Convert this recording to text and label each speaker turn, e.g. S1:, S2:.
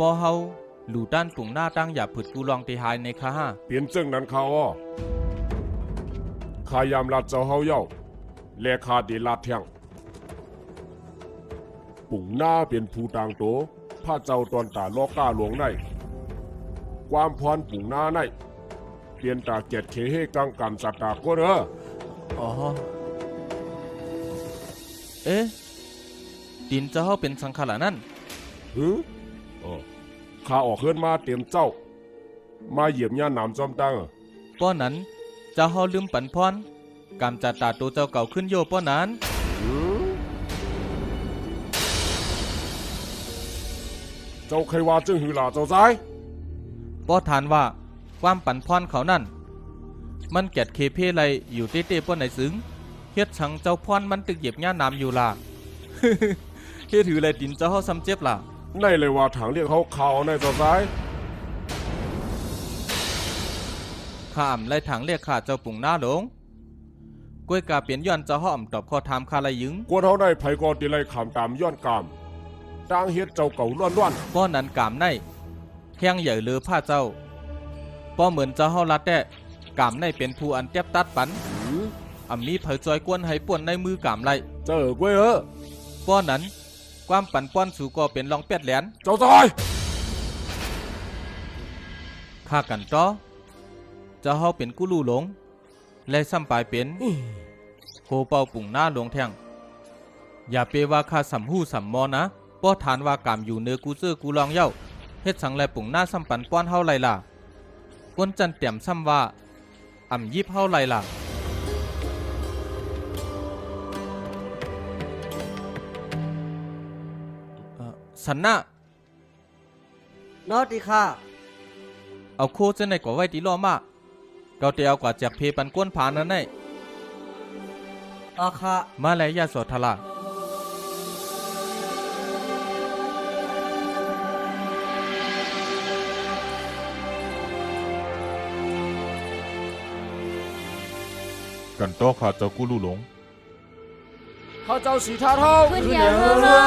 S1: ปอเฮาหลู่ด้านปุ่งหน้าตั้งอย่าผึดกูลองตีหายในค่ะฮะ
S2: เปลี่ยนจึงนั้นเขาอ้อข้ายามลาดเจ้าเฮาเย้าและข้าดีลาดเทียงปุ่งหน้าเป็นผู้ต่างโตพระเจ้าตอนตาลอกก้าหลวงในความพรปุ่งหน้าในเปลี่ยนตาเกียรติเคเฮกังกันสัตตาก็เด้อ
S1: อ๋อเอ๊ะดินเจ้าเฮาเป็นสังขารนั่น
S2: ข้าออกเฮือนมาเตรียมเจ้ามาเหยียบย่าหนามจอมตั้ง
S1: ป้อนั้นเจ้าเฮาลืมปันพรกำจัดตาตัวเจ้าเก่าขึ้นโยป้อนั้น
S2: เจ้าใครว่าจึงหือหลาเจ้าใจ
S1: ป้อทานว่าความปันพรเขานั่นมันแกดเคเพไรอยู่เต้ๆป้อไหนซึ้งเฮ็ดชังเจ้าพรมันตึกเหยียบย่าน้ำอยู่ล่ะ เฮ็ดถือไรดินเจ้าเฮาซ้ำเจ็บล่ะ
S2: ในเลยว่าถังเรียกเขาข่าวในเจ้าใจ
S1: ข้าอ่ำไล่ถังเรียกข้าเจ้าปุ่งหน้าหลงกล้วยกาเปลี่ยนย้อนเจ้าเฮาอ่ำตอบข้อถามข้าไรยึง
S2: กวนเฮาได้ไผกอติไลขามตามย้อนกามต่างเฮ็ดเจ้าเก่าล้วน
S1: ป้อนั้นกามในแข้งใหญ่เลือผ้าเจ้าป้อเหมือนเจ้าเฮาลัดแต่กามในเป็นผู้อันเจ็บตัดปันอ่ำมีเผยจอยกวนให้ป่วนในมือกามไร
S2: เจ้ากล้วย
S1: ป้อนั้นความปั่นป้อนสู่ก็เป็นรองเป็ดแหลน
S2: เจ้าตาย
S1: ข้ากันจ้อเจ้าเฮาเป็นกุลูหลงและซ้ำปลายเป็นโคเป่าปุ่งหน้าหลวงแทงอย่าเปว่าข้าสำหู้สำมอนะป้อฐานว่ากามอยู่เนื้อกูเสื้อกูลองเย้าเฮ็ดสังแลปุ่งหน้าซ้ำปั่นป้อนเฮาไรล่ะก้นจันเตี่ยมซ้ำว่าอ่ำยิบเฮาไรล่ะสันนะ
S3: นอดีค่ะ
S1: เอาโคจะในกว่าไว้ตีล้อมาเราเตียวกว่าจากเพปันก้นผานั่นไง
S3: ค่ะ
S1: มาแล้วยาสอทลา
S4: กันต้อขาเจ้ากู้ลู่หลง
S2: ข้าเจ้าสีทาเท่า
S5: ขึ้นเดียว